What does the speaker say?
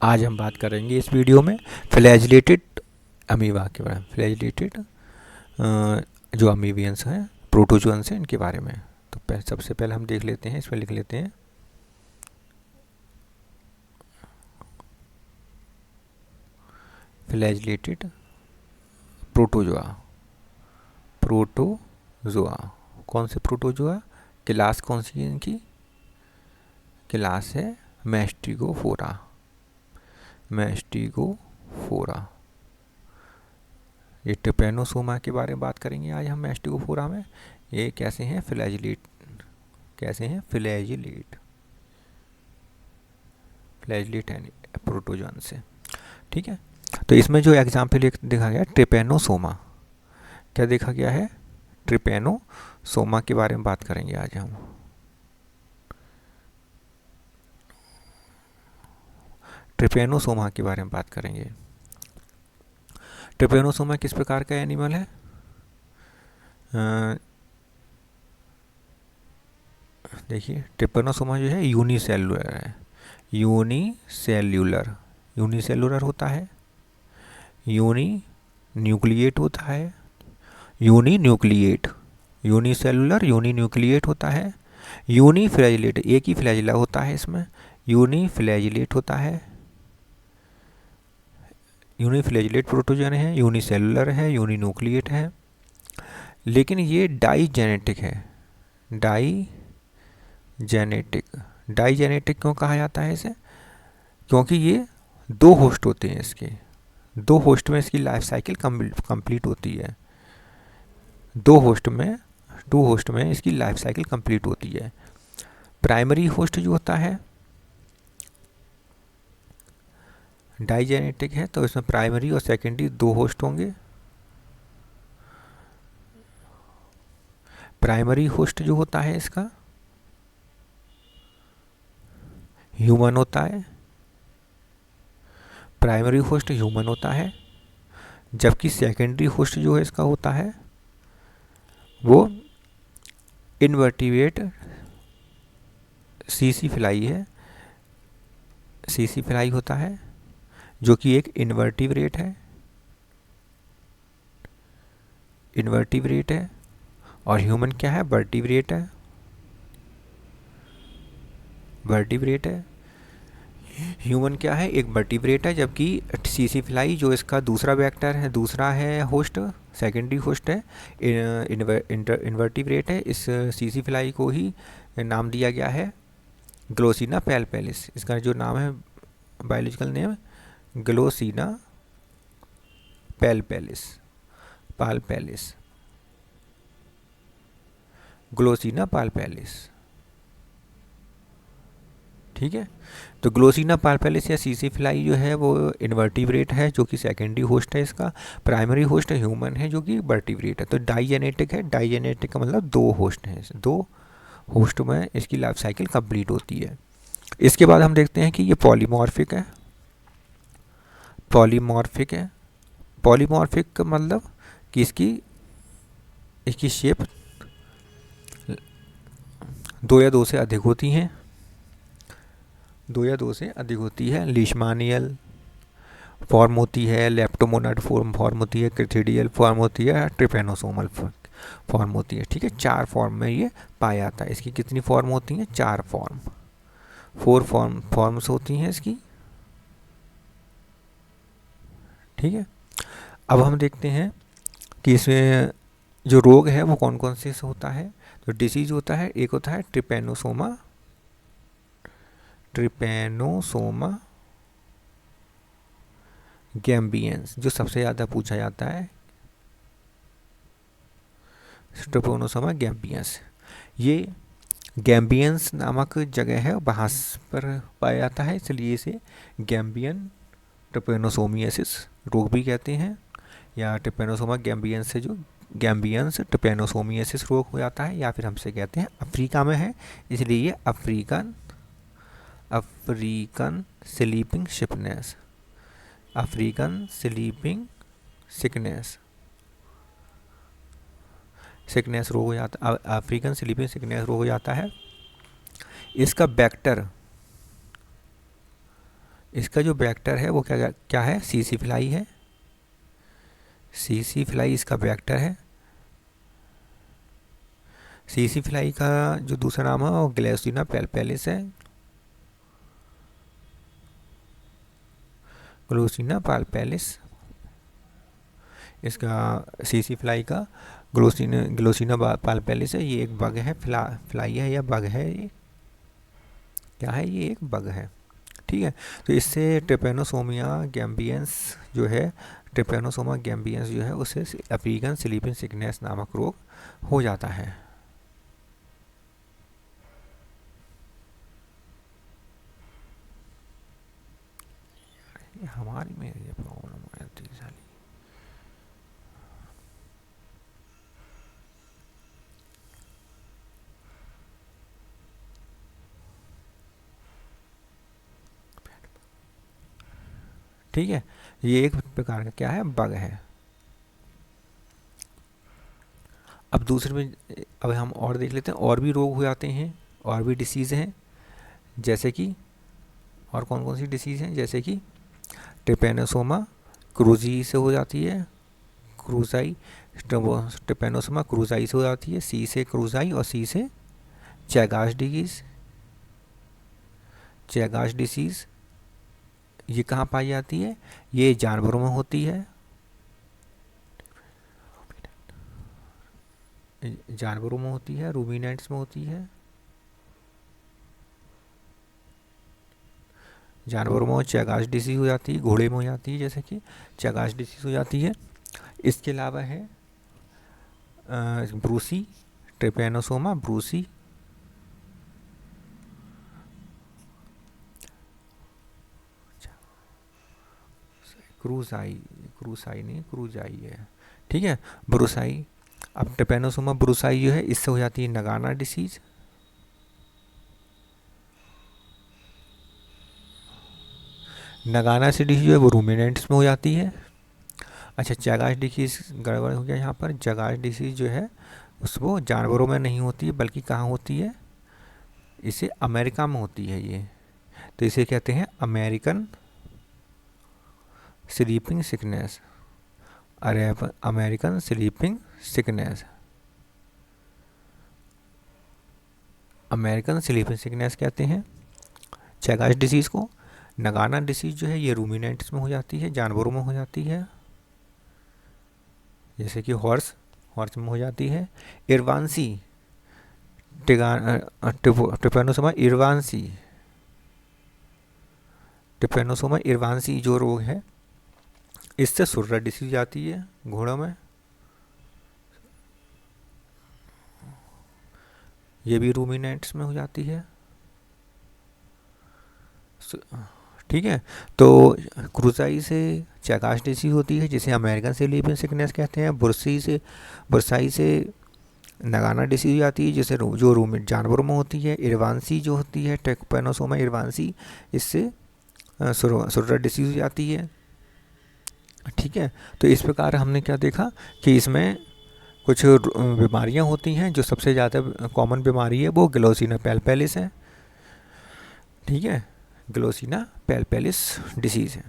आज हम बात करेंगे इस वीडियो में फ्लैजिलेटेड अमीबा के बारे में। फ्लैजिलेटेड जो अमीबियंस हैं, प्रोटोजोअन्स हैं, इनके बारे में। तो सबसे पहले हम देख लेते हैं, इसमें लिख लेते हैं फ्लैजिलेटेड प्रोटोजोआ। प्रोटोजोआ कौन से प्रोटोजोआ? क्लास कौन सी है इनकी? क्लास है मैस्टिगोफोरा। मैस्टिगोफोरा। ये ट्रिपैनोसोमा के बारे में बात करेंगे आज हम मैस्टिगोफोरा में। ये कैसे हैं? फ्लैजिलेट। कैसे हैं? फ्लैजिलेट। फ्लैजिलेट एंड प्रोटोजोन से। ठीक है। तो इसमें जो एग्जाम्पल देखा गया ट्रिपैनोसोमा। क्या देखा गया है? ट्रिपैनोसोमा के बारे में बात करेंगे आज हम। ट्रिपैनोसोमा के बारे में बात करेंगे। ट्रिपैनोसोमा किस प्रकार का एनिमल है? देखिए, ट्रिपैनोसोमा जो है यूनिसेलुलर है। यूनिसेल्यूलर। यूनिसेलुलर होता है, यूनी न्यूक्लिएट होता है, uninucleate. Unicellular uninucleate होता है। यूनी फ्लैजिलेट, एक ही फ्लैजिला होता है इसमें। यूनी फ्लैजिलेट होता है। यूनी फ्लैजिलेट प्रोटोजन है, यूनिसेलुलर है, यूनी न्यूक्लिएट है। लेकिन ये डाई जेनेटिक है। Digenetic. डाई जेनेटिक क्यों कहा जाता है इसे? क्योंकि ये दो होस्ट होते हैं इसके। दो होस्ट में इसकी लाइफ साइकिल कंप्लीट होती है। दो होस्ट में इसकी लाइफ साइकिल कंप्लीट होती है। प्राइमरी होस्ट जो होता है डाइजेनेटिक है, तो इसमें प्राइमरी और सेकेंडरी दो होस्ट होंगे। प्राइमरी होस्ट जो होता है इसका ह्यूमन होता है। प्राइमरी होस्ट ह्यूमन होता है, जबकि सेकेंडरी होस्ट जो है इसका होता है वो इनवर्टिब्रेट सीसी फ्लाई है। सीसी फ्लाई होता है जो कि एक इनवर्टिब्रेट है। इनवर्टिब्रेट है। और ह्यूमन क्या है? वर्टिब्रेट है। वर्टिब्रेट है। ह्यूमन क्या है? एक वर्टिब्रेट है, जबकि सीसी फ्लाई जो इसका दूसरा वेक्टर है, दूसरा है होस्ट, सेकेंडरी होस्ट है, इनवर्टिब्रेट है। इस सीसी फ्लाई को ही नाम दिया गया है ग्लोसिना पैलपेलिस। इसका जो नाम है बायोलॉजिकल नेम ग्लोसिना पैलपेलिस। पालपेलिस। ग्लोसिना पालपेलिस। ठीक है। तो ग्लोसिना पालपेलिस या सीसी फ्लाई जो है वो इनवर्टिब्रेट है, जो कि सेकेंडरी होस्ट है इसका। प्राइमरी होस्ट ह्यूमन है, जो कि वर्टिब्रेट है। तो डाइजेनेटिक है। डाइजेनेटिक का मतलब दो होस्ट हैं। दो होस्ट में इसकी लाइफ साइकिल कंप्लीट होती है। इसके बाद हम देखते हैं कि ये पॉलीमॉर्फिक है। पॉलीमॉर्फिक है। पॉलीमॉर्फिक का मतलब कि इसकी शेप दो या दो से अधिक होती हैं। दो या दो से अधिक होती है। लीशमानियल फॉर्म होती है, लेप्टोमोनाड फॉर्म होती है, क्रिथिडियल फॉर्म होती है, ट्रिपैनोसोमल फॉर्म होती है। ठीक है। चार फॉर्म में ये पाया जाता है। इसकी कितनी फॉर्म होती हैं? चार फॉर्म। फोर फॉर्म्स होती हैं इसकी। ठीक है। अब हम देखते हैं कि इसमें जो रोग है वो कौन कौन से होता है। जो डिसीज होता है, एक होता है ट्रिपैनोसोमा। ट्रिपैनोसोमा गैम्बियंस, जो सबसे ज़्यादा पूछा जाता है। ट्रिपैनोसोमा गैम्बियंस, ये गैम्बियंस नामक जगह है, वहाँ पर पाया जाता है, इसलिए इसे गैम्बियन ट्रिपैनोसोमियासिस रोग भी कहते हैं, या ट्रिपैनोसोमा गैम्बियंस से जो गैम्बियंस ट्रिपैनोसोमियासिस रोग हो जाता है, या फिर हमसे कहते हैं अफ्रीका में है, इसलिए ये African sleeping sickness. African sleeping sickness रोग हो जाता, अफ्रीकन स्लीपिंग सिकनेस रोग हो जाता है। इसका वेक्टर इसका जो वेक्टर है वो क्या क्या है, सीसी फ्लाई है। सीसी फ्लाई इसका वेक्टर है। सीसी फ्लाई का जो दूसरा नाम है वो ग्लोसिना पैल्पेलिस है। ग्लोसिना पैल्पेलिस इसका सीसी फ्लाई का ग्लोसिना पैल्पेलिस है। ये एक बग है, फ्लाई है या बग है, ये क्या है, ये एक बग है। ठीक है, तो इससे ट्रिपेनोसोमिया गैम्बियंस जो है, ट्रिपेनोसोमा गैम्बियंस जो है उससे अफ्रीकन स्लीपिंग सिकनेस नामक रोग हो जाता है। हमारी में ये प्रॉब्लम है साली। ठीक है, ये एक प्रकार का क्या है, बग है। अब दूसरे में, अब हम और देख लेते हैं, और भी रोग हो जाते हैं, और भी डिसीज़ हैं, जैसे कि और कौन कौन सी डिसीज़ हैं, जैसे कि ट्रिपेनोसोमा क्रूजी से हो जाती है, क्रूजाई, ट्रिपेनोसोमा क्रूजाई से हो जाती है, सी से क्रूजाई और सी से चैगाश डिजीज़। चैगाश डिसीज़ ये कहाँ पाई जाती है, ये जानवरों में होती है, जानवरों में होती है, रूमिनेंट्स में होती है, जानवरों में चैगाश डिसीज़ हो जाती है, घोड़े में हो जाती है, जैसे कि चैगाश डिसीज़ हो जाती है। इसके अलावा है ब्रूसी, ट्रिपेनोसोमा ब्रूसी, क्रूजाई, क्रूसाई नहीं क्रूजाई है, ठीक है, ब्रूसाई। अब ट्रिपेनोसोमा ब्रूसाई जो है इससे हो जाती है नगाना डिसीज। नगाना से डिसीज जो है वो रूमिनेंट्स में हो जाती है। अच्छा, चैगाश डिसीज गड़बड़ हो गया यहाँ पर। चैगाश डिसीज जो है उसको जानवरों में नहीं होती है, बल्कि कहाँ होती है, इसे अमेरिका में होती है ये, तो इसे कहते हैं अमेरिकन स्लीपिंग सिकनेस। अरे American sleeping sickness, American sleeping sickness कहते हैं चैगाश डिसीज़ को। नगाना डिसीज़ जो है ये रूमिनेंट्स में हो जाती है, जानवरों में हो जाती है, जैसे कि हॉर्स, हॉर्स में हो जाती है। इरवांसी, ट्रिपेनोसोमा इरवांसी, ट्रिपेनोसोमा इरवांसी जो रोग है इससे सुर्रा डिसीज आती है घोड़ों में, ये भी रूमिनेंट्स में हो जाती है। ठीक है, तो क्रूजाई से चैगाश डिसीज होती है जिसे अमेरिकन स्लीपिंग सिकनेस कहते हैं। बुरसाई से नगाना डिसीज आती है जिसे जो रूमिन जानवरों में होती है। इरवांसी जो होती है ट्रिपेनोसोमा इरवांसी, इससे सुर्रा डिसीज आती है। ठीक है, तो इस प्रकार हमने क्या देखा कि इसमें कुछ बीमारियां होती हैं, जो सबसे ज़्यादा कॉमन बीमारी है वो ग्लोसिना पैल्पेलिस है। ठीक है, ग्लोसिना पैल्पेलिस डिसीज़ है।